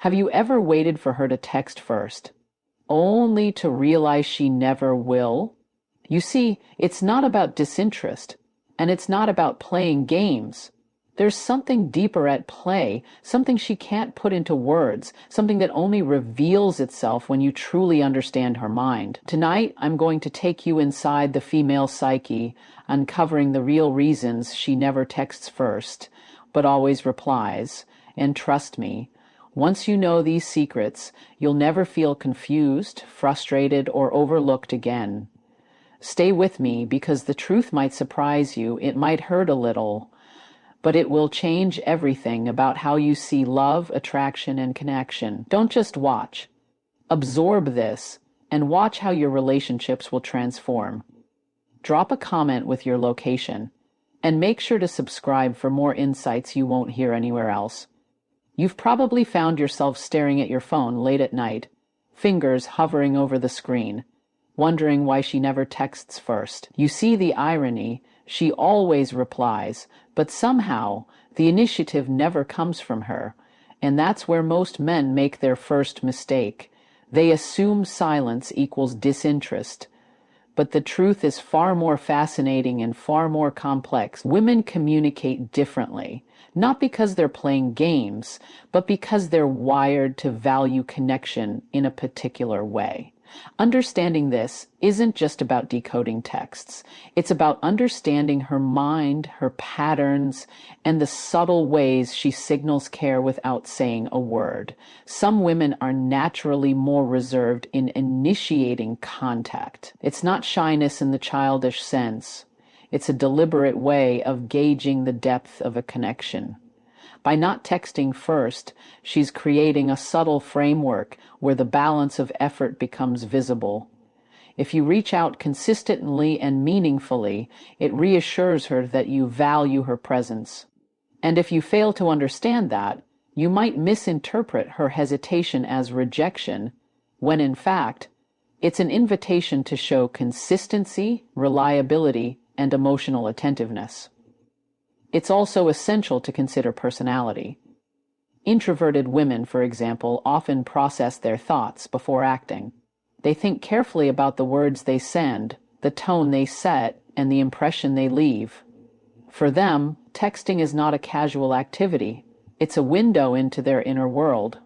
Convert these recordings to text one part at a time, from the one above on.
Have you ever waited for her to text first, only to realize she never will? You see, it's not about disinterest, and it's not about playing games. There's something deeper at play, something she can't put into words, something that only reveals itself when you truly understand her mind. Tonight, I'm going to take you inside the female psyche, uncovering the real reasons she never texts first, but always replies. And trust me, once you know these secrets, you'll never feel confused, frustrated, or overlooked again. Stay with me because the truth might surprise you, it might hurt a little, but it will change everything about how you see love, attraction, and connection. Don't just watch. Absorb this and watch how your relationships will transform. Drop a comment with your location and make sure to subscribe for more insights you won't hear anywhere else. You've probably found yourself staring at your phone late at night, fingers hovering over the screen, wondering why she never texts first. You see the irony. She always replies, but somehow the initiative never comes from her, and that's where most men make their first mistake. They assume silence equals disinterest, but the truth is far more fascinating and far more complex. Women communicate differently, not because they're playing games, but because they're wired to value connection in a particular way. Understanding this isn't just about decoding texts. It's about understanding her mind, her patterns, and the subtle ways she signals care without saying a word. Some women are naturally more reserved in initiating contact. It's not shyness in the childish sense. It's a deliberate way of gauging the depth of a connection. By not texting first, she's creating a subtle framework where the balance of effort becomes visible. If you reach out consistently and meaningfully, it reassures her that you value her presence. And if you fail to understand that, you might misinterpret her hesitation as rejection, when in fact, it's an invitation to show consistency, reliability, and emotional attentiveness. It's also essential to consider personality. Introverted women, for example, often process their thoughts before acting. They think carefully about the words they send, the tone they set, and the impression they leave. For them, texting is not a casual activity. It's a window into their inner world.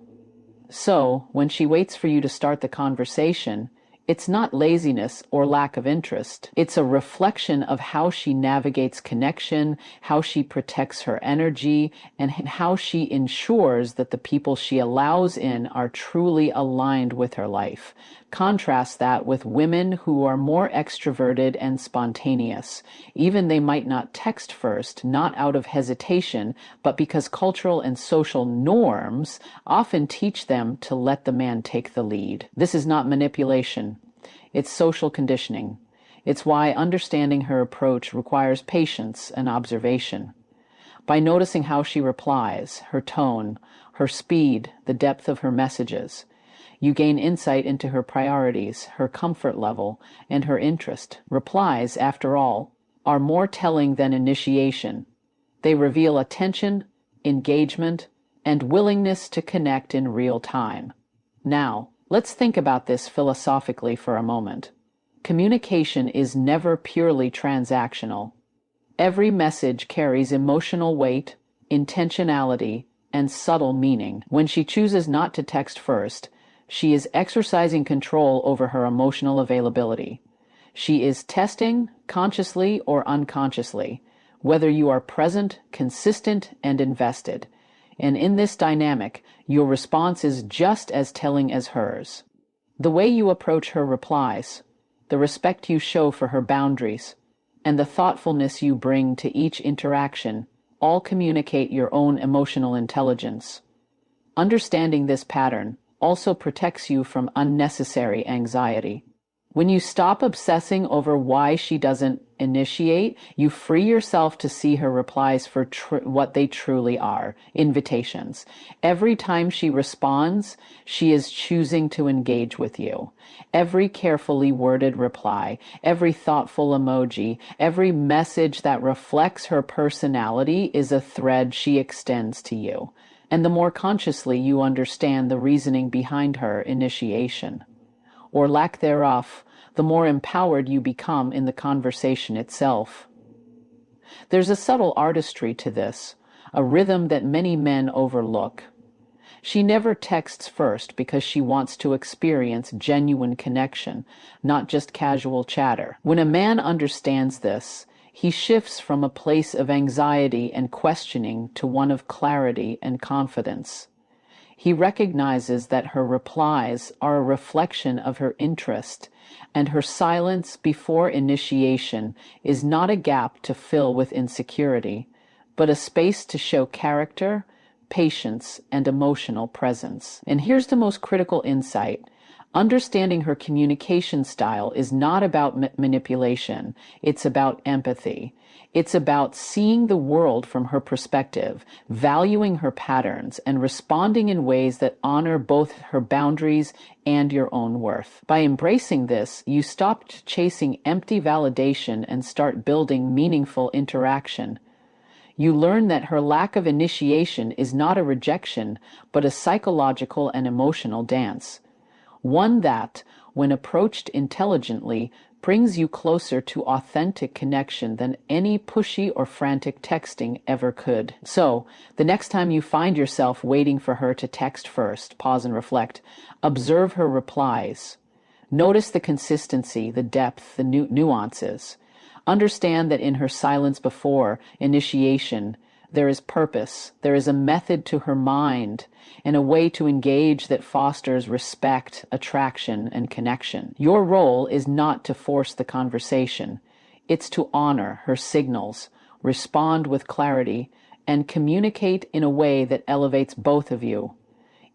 So, when she waits for you to start the conversation, it's not laziness or lack of interest. It's a reflection of how she navigates connection, how she protects her energy, and how she ensures that the people she allows in are truly aligned with her life. Contrast that with women who are more extroverted and spontaneous. Even they might not text first, not out of hesitation, but because cultural and social norms often teach them to let the man take the lead. This is not manipulation. It's social conditioning. It's why understanding her approach requires patience and observation. By noticing how she replies, her tone, her speed, the depth of her messages, you gain insight into her priorities, her comfort level, and her interest. Replies, after all, are more telling than initiation. They reveal attention, engagement, and willingness to connect in real time. Now, let's think about this philosophically for a moment. Communication is never purely transactional. Every message carries emotional weight, intentionality, and subtle meaning. When she chooses not to text first, she is exercising control over her emotional availability. She is testing, consciously or unconsciously, whether you are present, consistent, and invested. And in this dynamic, your response is just as telling as hers. The way you approach her replies, the respect you show for her boundaries, and the thoughtfulness you bring to each interaction all communicate your own emotional intelligence. Understanding this pattern also protects you from unnecessary anxiety. When you stop obsessing over why she doesn't initiate, you free yourself to see her replies for what they truly are, invitations. Every time she responds, she is choosing to engage with you. Every carefully worded reply, every thoughtful emoji, every message that reflects her personality is a thread she extends to you. and the more consciously you understand the reasoning behind her initiation, or lack thereof, the more empowered you become in the conversation itself. There's a subtle artistry to this, a rhythm that many men overlook. She never texts first because she wants to experience genuine connection, not just casual chatter. When a man understands this, he shifts from a place of anxiety and questioning to one of clarity and confidence. He recognizes that her replies are a reflection of her interest, and her silence before initiation is not a gap to fill with insecurity, but a space to show character, patience, and emotional presence. And here's the most critical insight. Understanding her communication style is not about manipulation. It's about empathy. It's about seeing the world from her perspective, valuing her patterns, and responding in ways that honor both her boundaries and your own worth. By embracing this, you stop chasing empty validation and start building meaningful interaction. You learn that her lack of initiation is not a rejection, but a psychological and emotional dance. One that, when approached intelligently, brings you closer to authentic connection than any pushy or frantic texting ever could. So, the next time you find yourself waiting for her to text first, pause and reflect. Observe her replies. Notice the consistency, the depth, the nuances. Understand that in her silence before initiation, there is purpose, there is a method to her mind, and a way to engage that fosters respect, attraction, and connection. Your role is not to force the conversation. It's to honor her signals, respond with clarity, and communicate in a way that elevates both of you.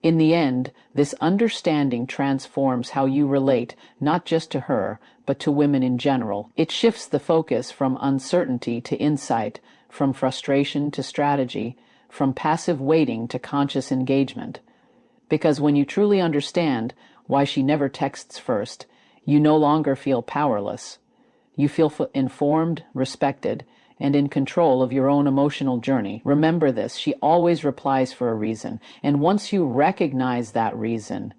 In the end, this understanding transforms how you relate, not just to her, but to women in general. It shifts the focus from uncertainty to insight, from frustration to strategy, from passive waiting to conscious engagement. Because when you truly understand why she never texts first, you no longer feel powerless. You feel informed, respected, and in control of your own emotional journey. Remember this, she always replies for a reason, and once you recognize that reason,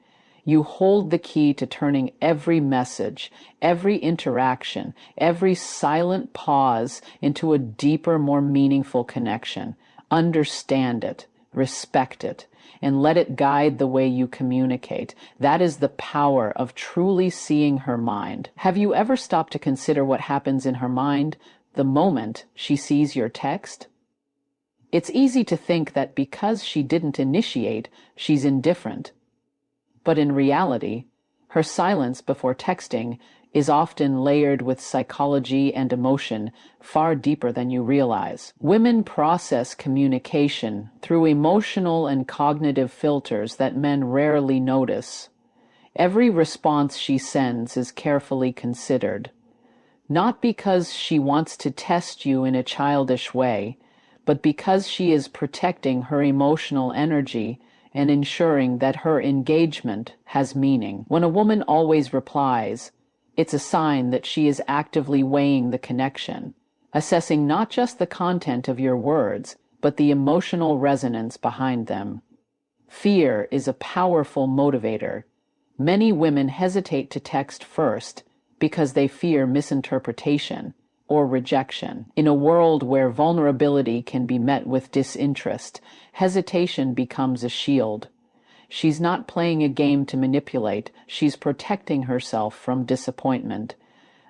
you hold the key to turning every message, every interaction, every silent pause into a deeper, more meaningful connection. Understand it, respect it, and let it guide the way you communicate. That is the power of truly seeing her mind. Have you ever stopped to consider what happens in her mind the moment she sees your text? It's easy to think that because she didn't initiate, she's indifferent. But in reality, her silence before texting is often layered with psychology and emotion far deeper than you realize. Women process communication through emotional and cognitive filters that men rarely notice. Every response she sends is carefully considered, not because she wants to test you in a childish way, but because she is protecting her emotional energy and ensuring that her engagement has meaning. When a woman always replies, it's a sign that she is actively weighing the connection, assessing not just the content of your words, but the emotional resonance behind them. Fear is a powerful motivator. Many women hesitate to text first because they fear misinterpretation or rejection. In a world where vulnerability can be met with disinterest, hesitation becomes a shield. She's not playing a game to manipulate, she's protecting herself from disappointment.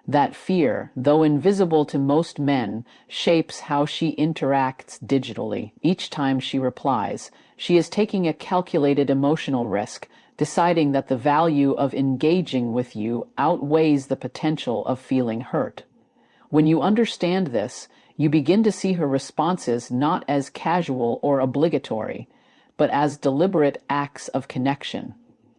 That fear, though invisible to most men, shapes how she interacts digitally. Each time she replies, she is taking a calculated emotional risk, deciding that the value of engaging with you outweighs the potential of feeling hurt. When you understand this, you begin to see her responses not as casual or obligatory, but as deliberate acts of connection.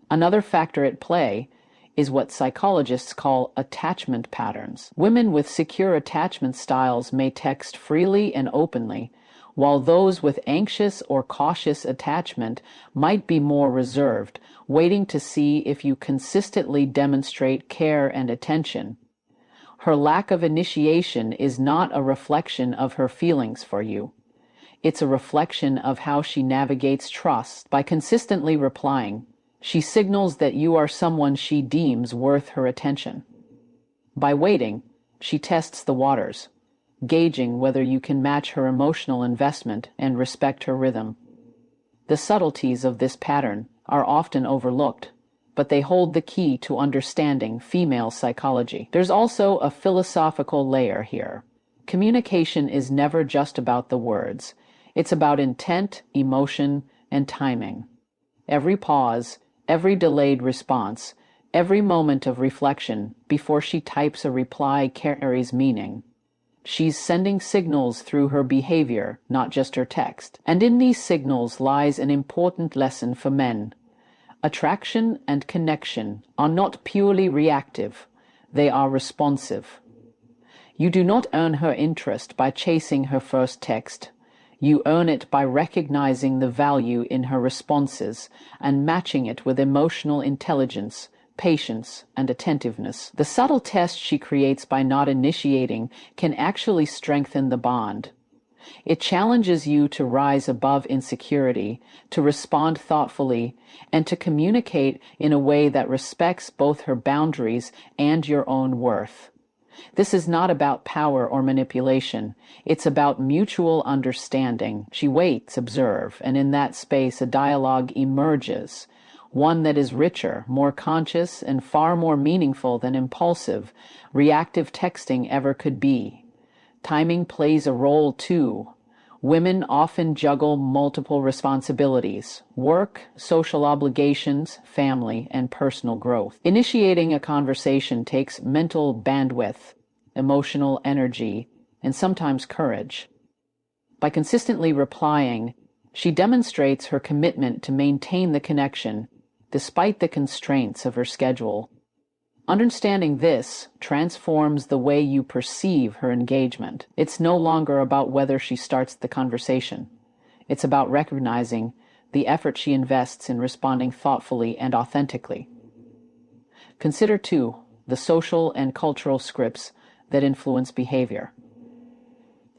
Another factor at play is what psychologists call attachment patterns. Women with secure attachment styles may text freely and openly, while those with anxious or cautious attachment might be more reserved, waiting to see if you consistently demonstrate care and attention. Her lack of initiation is not a reflection of her feelings for you. It's a reflection of how she navigates trust. By consistently replying, she signals that you are someone she deems worth her attention. By waiting, she tests the waters, gauging whether you can match her emotional investment and respect her rhythm. The subtleties of this pattern are often overlooked, but they hold the key to understanding female psychology. There's also a philosophical layer here. Communication is never just about the words. It's about intent, emotion, and timing. Every pause, every delayed response, every moment of reflection before she types a reply carries meaning. She's sending signals through her behavior, not just her text. And in these signals lies an important lesson for men. Attraction and connection are not purely reactive, they are responsive. You do not earn her interest by chasing her first text. You earn it by recognizing the value in her responses and matching it with emotional intelligence, patience, and attentiveness. The subtle test she creates by not initiating can actually strengthen the bond. It challenges you to rise above insecurity, to respond thoughtfully, and to communicate in a way that respects both her boundaries and your own worth. This is not about power or manipulation. It's about mutual understanding. She waits, observes, and in that space a dialogue emerges, one that is richer, more conscious, and far more meaningful than impulsive, reactive texting ever could be. Timing plays a role too. Women often juggle multiple responsibilities: work, social obligations, family, and personal growth. Initiating a conversation takes mental bandwidth, emotional energy, and sometimes courage. By consistently replying, she demonstrates her commitment to maintain the connection despite the constraints of her schedule. Understanding this transforms the way you perceive her engagement. It's no longer about whether she starts the conversation. It's about recognizing the effort she invests in responding thoughtfully and authentically. Consider, too, the social and cultural scripts that influence behavior.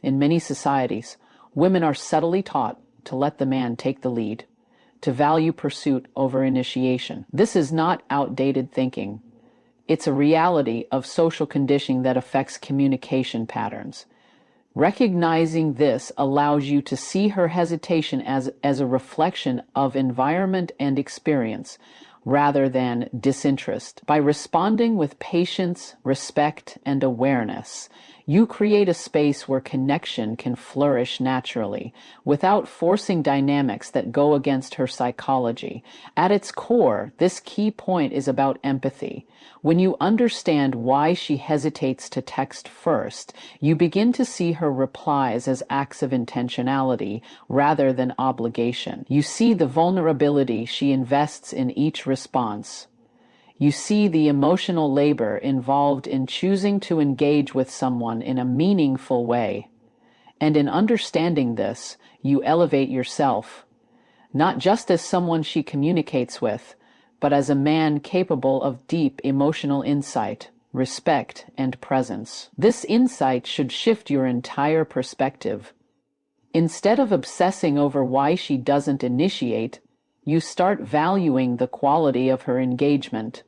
In many societies, women are subtly taught to let the man take the lead, to value pursuit over initiation. This is not outdated thinking. It's a reality of social conditioning that affects communication patterns. Recognizing this allows you to see her hesitation as a reflection of environment and experience, rather than disinterest. By responding with patience, respect, and awareness, you create a space where connection can flourish naturally, without forcing dynamics that go against her psychology. At its core, this key point is about empathy. When you understand why she hesitates to text first, you begin to see her replies as acts of intentionality rather than obligation. You see the vulnerability she invests in each response. You see the emotional labor involved in choosing to engage with someone in a meaningful way. And in understanding this, you elevate yourself, not just as someone she communicates with, but as a man capable of deep emotional insight, respect, and presence. This insight should shift your entire perspective. Instead of obsessing over why she doesn't initiate, you start valuing the quality of her engagement.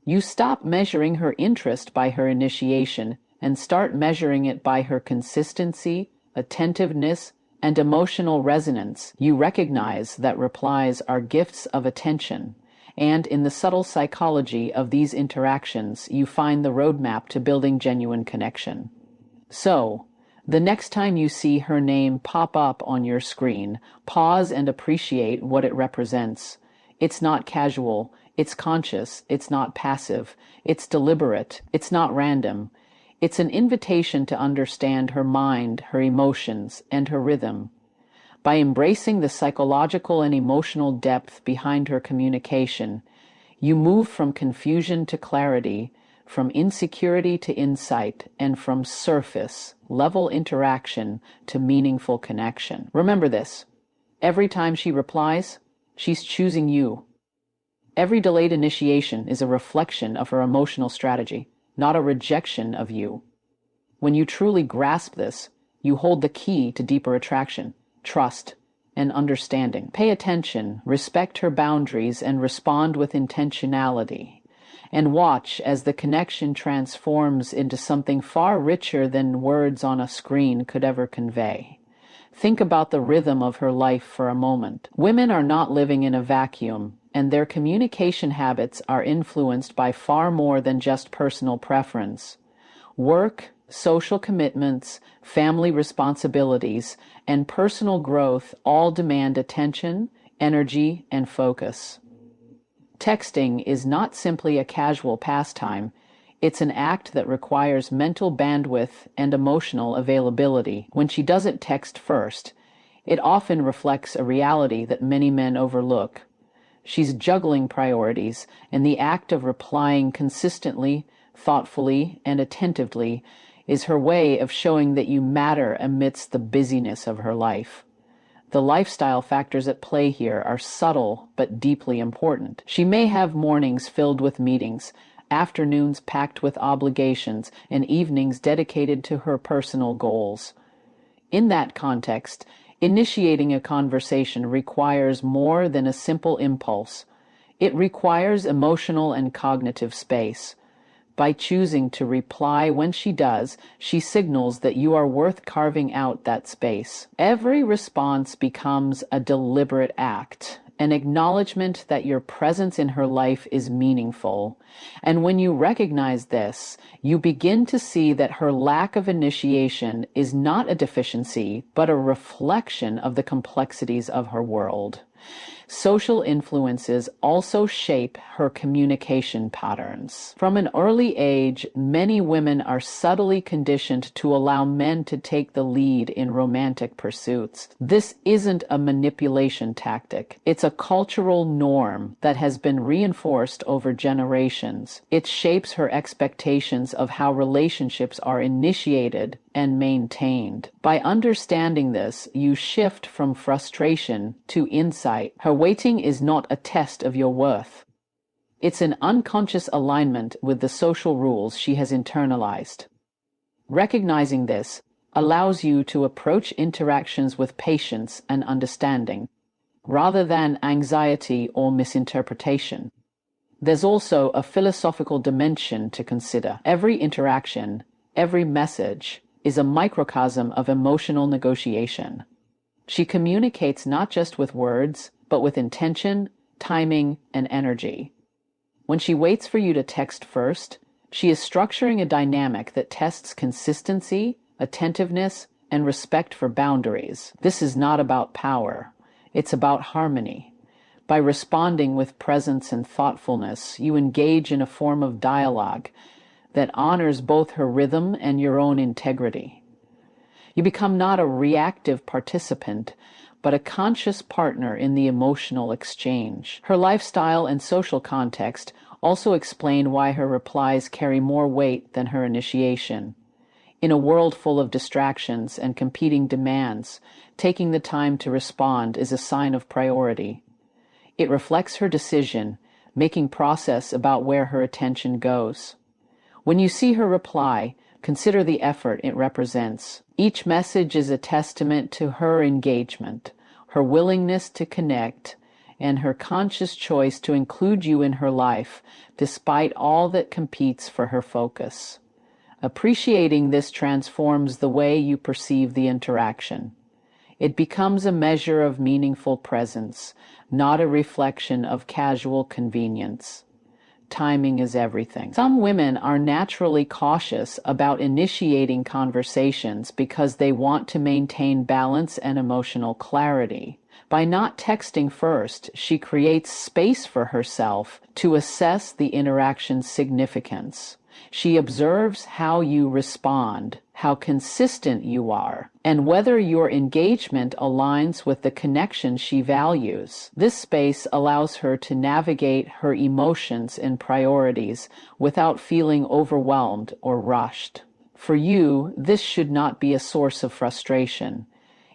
You stop measuring her interest by her initiation and start measuring it by her consistency, attentiveness, and emotional resonance. You recognize that replies are gifts of attention, and in the subtle psychology of these interactions, you find the roadmap to building genuine connection. So, the next time you see her name pop up on your screen, pause and appreciate what it represents. It's not casual, it's conscious, it's not passive, it's deliberate, it's not random. It's an invitation to understand her mind, her emotions, and her rhythm. By embracing the psychological and emotional depth behind her communication, you move from confusion to clarity, from insecurity to insight, and from surface-level interaction to meaningful connection. Remember this: every time she replies, she's choosing you. Every delayed initiation is a reflection of her emotional strategy, not a rejection of you. When you truly grasp this, you hold the key to deeper attraction, trust, and understanding. Pay attention, respect her boundaries, and respond with intentionality. And watch as the connection transforms into something far richer than words on a screen could ever convey. Think about the rhythm of her life for a moment. Women are not living in a vacuum, and their communication habits are influenced by far more than just personal preference. Work, social commitments, family responsibilities, and personal growth all demand attention, energy, and focus. Texting is not simply a casual pastime. It's an act that requires mental bandwidth and emotional availability. When she doesn't text first, it often reflects a reality that many men overlook. She's juggling priorities, and the act of replying consistently, thoughtfully, and attentively is her way of showing that you matter amidst the busyness of her life. The lifestyle factors at play here are subtle but deeply important. She may have mornings filled with meetings, afternoons packed with obligations, and evenings dedicated to her personal goals. In that context, initiating a conversation requires more than a simple impulse. It requires emotional and cognitive space. By choosing to reply when she does, she signals that you are worth carving out that space. Every response becomes a deliberate act, an acknowledgement that your presence in her life is meaningful. And when you recognize this, you begin to see that her lack of initiation is not a deficiency, but a reflection of the complexities of her world. Social influences also shape her communication patterns. From an early age, many women are subtly conditioned to allow men to take the lead in romantic pursuits. This isn't a manipulation tactic. It's a cultural norm that has been reinforced over generations. It shapes her expectations of how relationships are initiated and maintained. By understanding this, you shift from frustration to insight. Her waiting is not a test of your worth. It's an unconscious alignment with the social rules she has internalized. Recognizing this allows you to approach interactions with patience and understanding, rather than anxiety or misinterpretation. There's also a philosophical dimension to consider. Every interaction, every message, is a microcosm of emotional negotiation. She communicates not just with words, but with intention, timing, and energy. When she waits for you to text first, she is structuring a dynamic that tests consistency, attentiveness, and respect for boundaries. This is not about power. It's about harmony. By responding with presence and thoughtfulness, you engage in a form of dialogue that honors both her rhythm and your own integrity. You become not a reactive participant, but a conscious partner in the emotional exchange. Her lifestyle and social context also explain why her replies carry more weight than her initiation. In a world full of distractions and competing demands, taking the time to respond is a sign of priority. It reflects her decision-making process about where her attention goes. When you see her reply, consider the effort it represents. Each message is a testament to her engagement, her willingness to connect, and her conscious choice to include you in her life, despite all that competes for her focus. Appreciating this transforms the way you perceive the interaction. It becomes a measure of meaningful presence, not a reflection of casual convenience. Timing is everything. Some women are naturally cautious about initiating conversations because they want to maintain balance and emotional clarity. By not texting first, she creates space for herself to assess the interaction's significance. She observes how you respond, how consistent you are, and whether your engagement aligns with the connection she values. This space allows her to navigate her emotions and priorities without feeling overwhelmed or rushed. For you, this should not be a source of frustration.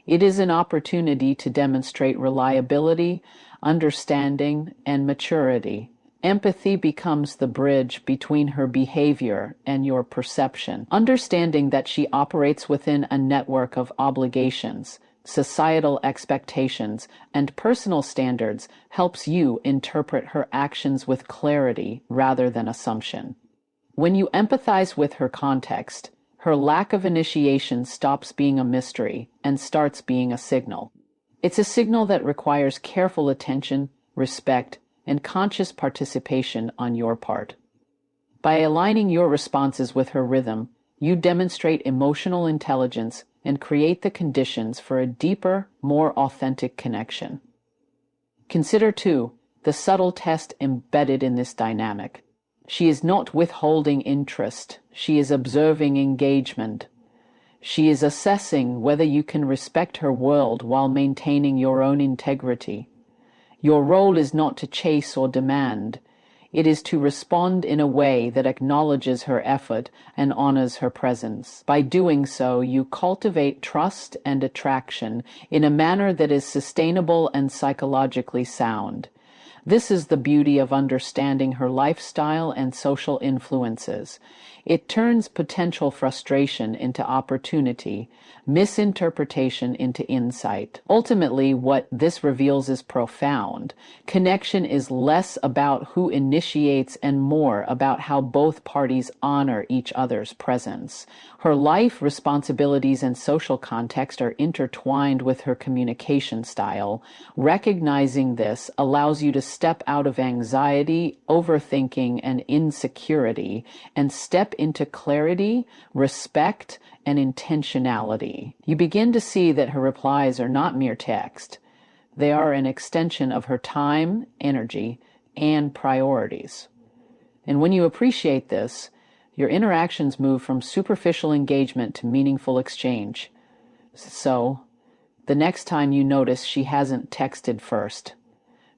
It is an opportunity to demonstrate reliability, understanding, and maturity. Empathy becomes the bridge between her behavior and your perception. Understanding that she operates within a network of obligations, societal expectations, and personal standards helps you interpret her actions with clarity rather than assumption. When you empathize with her context, her lack of initiation stops being a mystery and starts being a signal. It's a signal that requires careful attention, respect, and conscious participation on your part. By aligning your responses with her rhythm, you demonstrate emotional intelligence and create the conditions for a deeper, more authentic connection. Consider, too, the subtle test embedded in this dynamic. She is not withholding interest, she is observing engagement. She is assessing whether you can respect her world while maintaining your own integrity. Your role is not to chase or demand. It is to respond in a way that acknowledges her effort and honors her presence. By doing so, you cultivate trust and attraction in a manner that is sustainable and psychologically sound. This is the beauty of understanding her lifestyle and social influences. It turns potential frustration into opportunity, misinterpretation into insight. Ultimately, what this reveals is profound. Connection is less about who initiates and more about how both parties honor each other's presence. Her life, responsibilities, and social context are intertwined with her communication style. Recognizing this allows you to step out of anxiety, overthinking, and insecurity and step into clarity, respect, and intentionality. You begin to see that her replies are not mere text. They are an extension of her time, energy, and priorities. And when you appreciate this, your interactions move from superficial engagement to meaningful exchange. So, the next time you notice she hasn't texted first,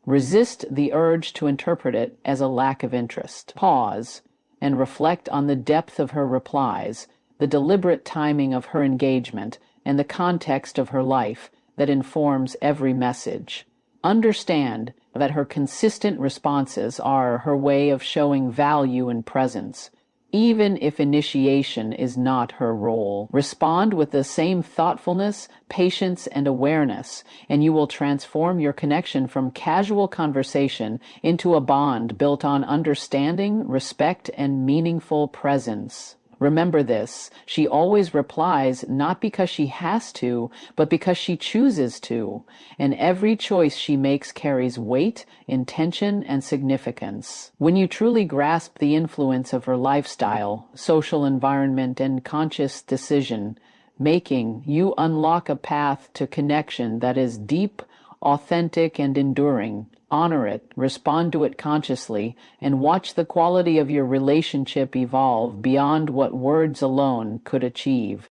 resist the urge to interpret it as a lack of interest. Pause and reflect on the depth of her replies, the deliberate timing of her engagement, and the context of her life that informs every message. Understand that her consistent responses are her way of showing value and presence. Even if initiation is not her role, respond with the same thoughtfulness, patience, and awareness, and you will transform your connection from casual conversation into a bond built on understanding, respect, and meaningful presence. Remember this, she always replies not because she has to, but because she chooses to, and every choice she makes carries weight, intention, and significance. When you truly grasp the influence of her lifestyle, social environment, and conscious decision making, you unlock a path to connection that is deep, authentic, and enduring. Honor it, respond to it consciously, and watch the quality of your relationship evolve beyond what words alone could achieve.